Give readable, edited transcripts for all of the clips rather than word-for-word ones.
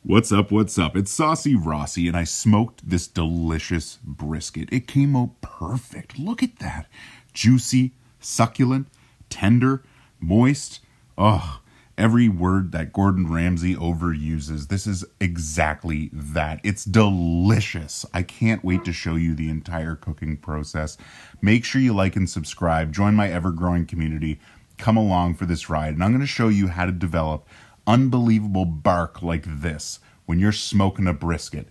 What's up? What's up? It's Saucy Rossy, and I smoked this delicious brisket. It came out perfect. Look at that. Juicy, succulent, tender, moist. Oh, every word that Gordon Ramsay overuses. This is exactly that. It's delicious. I can't wait to show you the entire cooking process. Make sure you like and subscribe. Join my ever-growing community. Come along for this ride, and I'm going to show you how to develop unbelievable bark like this when you're smoking a brisket.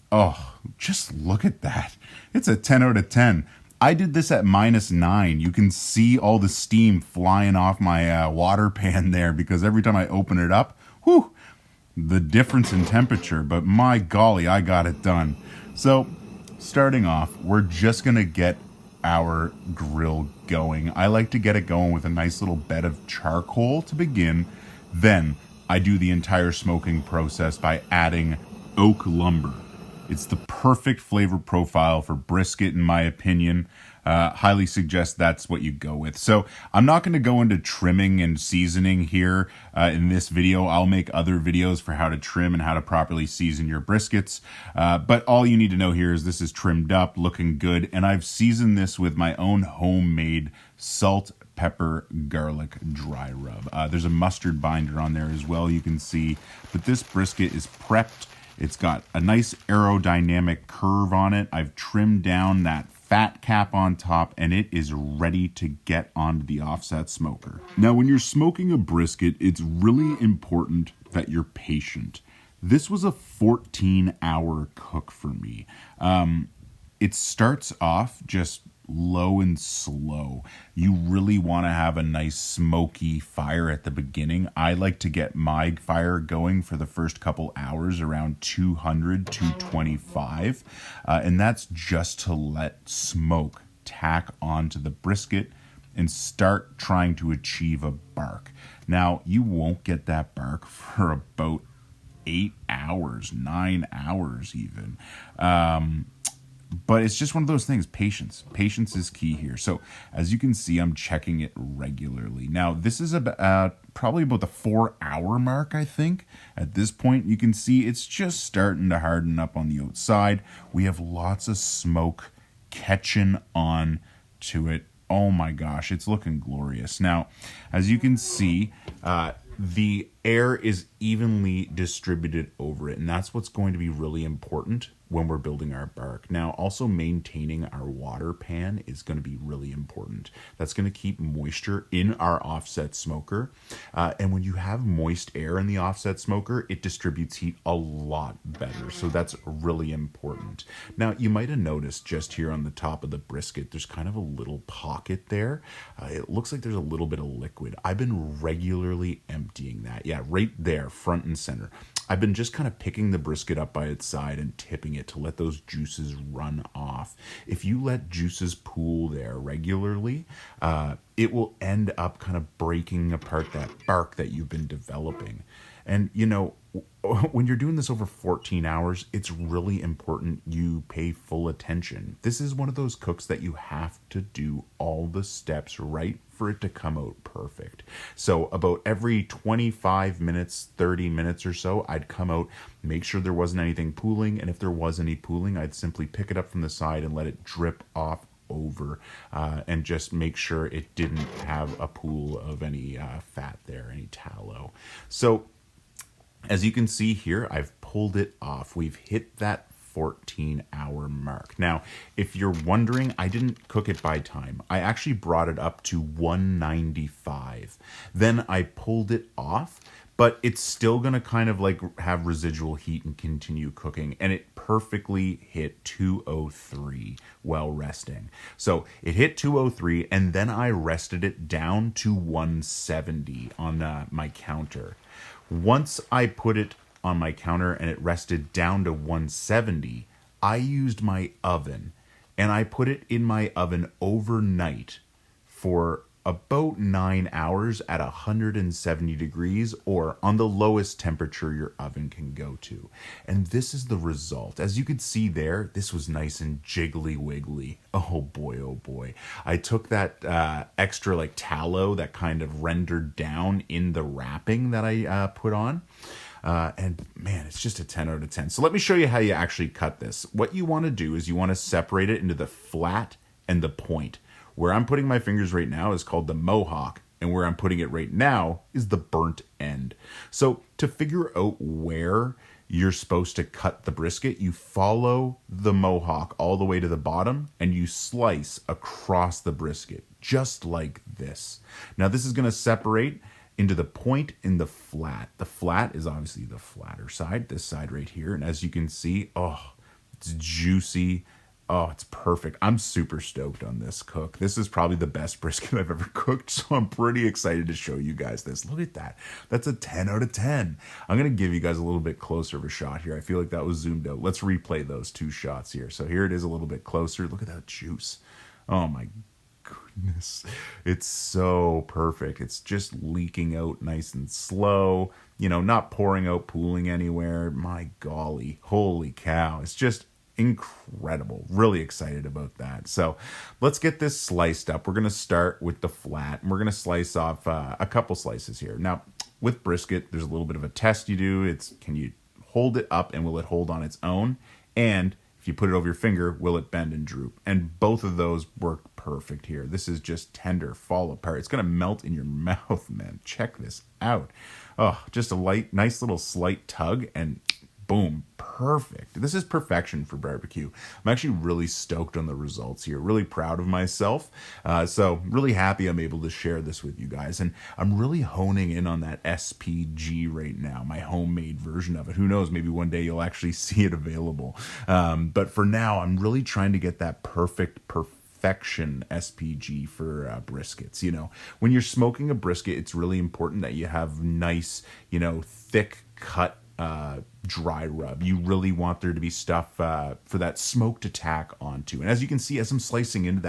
Oh, just look at that. It's a 10 out of 10. I did this at -9. You can see all the steam flying off my water pan there because every time I open it up, whew, the difference in temperature. But my golly, I got it done. So starting off, we're just going to get our grill going. I like to get it going with a nice little bed of charcoal to begin. Then I do the entire smoking process by adding oak lumber. It's the perfect flavor profile for brisket, in my opinion. Highly suggest that's what you go with. So I'm not going to go into trimming and seasoning here in this video. I'll make other videos for how to trim and how to properly season your briskets. But all you need to know here is this is trimmed up, looking good. And I've seasoned this with my own homemade salt, pepper, garlic dry rub. There's a mustard binder on there as well, you can see. But this brisket is prepped. It's got a nice aerodynamic curve on it. I've trimmed down that fat cap on top, and it is ready to get onto the offset smoker. Now, when you're smoking a brisket, it's really important that you're patient. This was a 14-hour cook for me. It starts off just low and slow. You really want to have a nice smoky fire at the beginning. I like to get my fire going for the first couple hours around 200, 225. And that's just to let smoke tack onto the brisket and start trying to achieve a bark. Now, you won't get that bark for about 8 hours, 9 hours even. But it's just one of those things, patience. Patience is key here. So as you can see, I'm checking it regularly. Now, this is probably about the 4-hour mark, I think. At this point, you can see it's just starting to harden up on the outside. We have lots of smoke catching on to it. Oh my gosh, it's looking glorious. Now, as you can see, the air is evenly distributed over it, and that's what's going to be really important when we're building our bark. Now, also maintaining our water pan is going to be really important. That's going to keep moisture in our offset smoker. And when you have moist air in the offset smoker, it distributes heat a lot better. So that's really important. Now, you might have noticed just here on the top of the brisket, there's kind of a little pocket there. It looks like there's a little bit of liquid. I've been regularly emptying that. Yeah, right there, front and center. I've been just kind of picking the brisket up by its side and tipping it to let those juices run off. If you let juices pool there regularly, it will end up kind of breaking apart that bark that you've been developing. And, you know, when you're doing this over 14 hours, it's really important you pay full attention. This is one of those cooks that you have to do all the steps right for it to come out perfect. So about every 25 minutes, 30 minutes or so, I'd come out, make sure there wasn't anything pooling, and if there was any pooling, I'd simply pick it up from the side and let it drip off over and just make sure it didn't have a pool of any fat there, any tallow. So as you can see here, I've pulled it off. We've hit that 14-hour mark. Now, if you're wondering, I didn't cook it by time. I actually brought it up to 195. Then I pulled it off, but it's still going to kind of like have residual heat and continue cooking. And it perfectly hit 203 while resting. So it hit 203, and then I rested it down to 170 on my counter. Once I put it on my counter and it rested down to 170, I used my oven and I put it in my oven overnight for about 9 hours at 170 degrees, or on the lowest temperature your oven can go to. And this is the result. As you could see there, this was nice and jiggly wiggly. Oh boy. I took that extra like tallow that kind of rendered down in the wrapping that I put on. And man, it's just a 10 out of 10. So let me show you how you actually cut this. What you want to do is you want to separate it into the flat and the point. Where I'm putting my fingers right now is called the mohawk, and where I'm putting it right now is the burnt end. So to figure out where you're supposed to cut the brisket, you follow the mohawk all the way to the bottom and you slice across the brisket, just like this. Now this is going to separate into the point in the flat. The flat is obviously the flatter side, this side right here. And as you can see, oh, it's juicy. Oh, it's perfect. I'm super stoked on this cook. This is probably the best brisket I've ever cooked, so I'm pretty excited to show you guys this. Look at that. That's a 10 out of 10. I'm going to give you guys a little bit closer of a shot here. I feel like that was zoomed out. Let's replay those two shots here. So here it is a little bit closer. Look at that juice. Oh my goodness. It's so perfect. It's just leaking out nice and slow, you know, not pouring out, pooling anywhere. My golly, holy cow. It's just incredible. Really excited about that. So let's get this sliced up. We're going to start with the flat, and we're going to slice off a couple slices here. Now, with brisket, there's a little bit of a test you do. It's, can you hold it up and will it hold on its own? And if you put it over your finger, will it bend and droop? And both of those work perfect here. This is just tender, fall apart. It's going to melt in your mouth, man. Check this out. Oh, just a nice little slight tug and boom, perfect. This is perfection for barbecue. I'm actually really stoked on the results here. Really proud of myself. So really happy I'm able to share this with you guys. And I'm really honing in on that SPG right now, my homemade version of it. Who knows, maybe one day you'll actually see it available. But for now, I'm really trying to get that perfection SPG for briskets. You know, when you're smoking a brisket, it's really important that you have nice, you know, thick cut dry rub. You really want there to be stuff for that smoke to tack onto. And as you can see, as I'm slicing into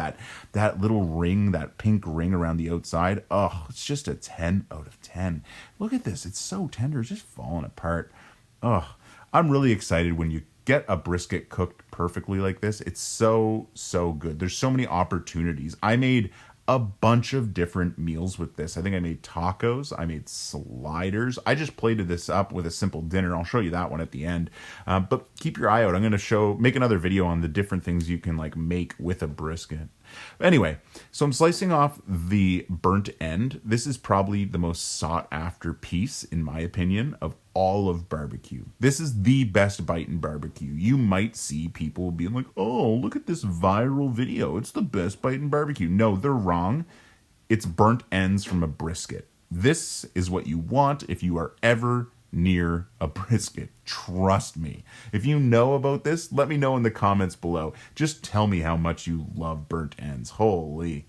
that little ring, that pink ring around the outside, oh, it's just a 10 out of 10. Look at this. It's so tender. It's just falling apart. Oh, I'm really excited when you get a brisket cooked perfectly like this. It's so good. There's so many opportunities. I made a bunch of different meals with this. I think I made tacos. I made sliders. I just plated this up with a simple dinner. I'll show you that one at the end. But keep your eye out. I'm going to make another video on the different things you can like make with a brisket. Anyway, so I'm slicing off the burnt end. This is probably the most sought after piece, in my opinion, of all of barbecue. This is the best bite in barbecue. You might see people being like, oh, look at this viral video. It's the best bite in barbecue. No, they're wrong. It's burnt ends from a brisket. This is what you want if you are ever near a brisket. Trust me. If you know about this, let me know in the comments below. Just tell me how much you love burnt ends. Holy.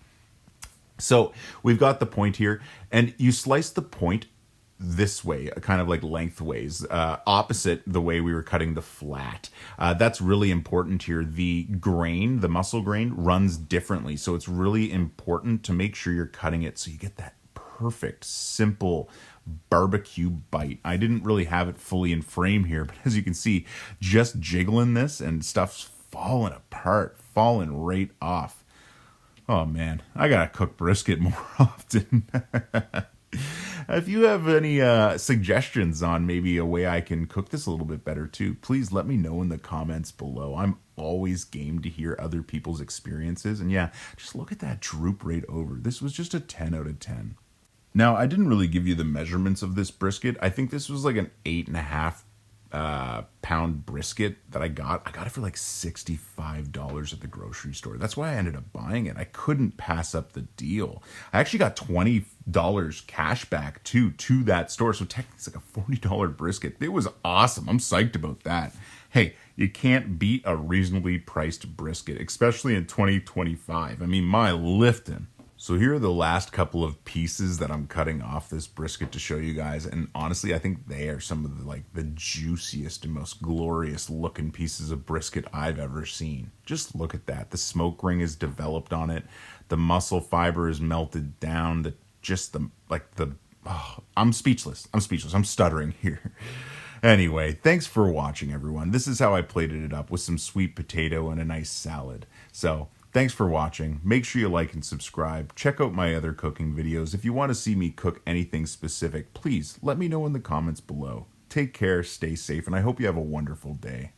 So we've got the point here, and you slice the point this way, kind of like lengthways, opposite the way we were cutting the flat. That's really important here. The grain, the muscle grain, runs differently. So it's really important to make sure you're cutting it so you get that perfect, simple barbecue bite. I didn't really have it fully in frame here, but as you can see, just jiggling this and stuff's falling apart, falling right off. Oh man, I gotta cook brisket more often. If you have any suggestions on maybe a way I can cook this a little bit better too, please let me know in the comments below. I'm always game to hear other people's experiences. And yeah, just look at that droop right over. This was just a 10 out of 10. Now, I didn't really give you the measurements of this brisket. I think this was like an 8.5 pound brisket that I got. I got it for like $65 at the grocery store. That's why I ended up buying it. I couldn't pass up the deal. I actually got $20 cash back to that store. So technically it's like a $40 brisket. It was awesome. I'm psyched about that. Hey, you can't beat a reasonably priced brisket, especially in 2025. I mean, my lifting. So here are the last couple of pieces that I'm cutting off this brisket to show you guys. And honestly, I think they are some of the juiciest and most glorious looking pieces of brisket I've ever seen. Just look at that. The smoke ring is developed on it. The muscle fiber is melted down. I'm speechless. I'm stuttering here. Anyway, thanks for watching, everyone. This is how I plated it up with some sweet potato and a nice salad. So thanks for watching. Make sure you like and subscribe. Check out my other cooking videos. If you want to see me cook anything specific, please let me know in the comments below. Take care, stay safe, and I hope you have a wonderful day.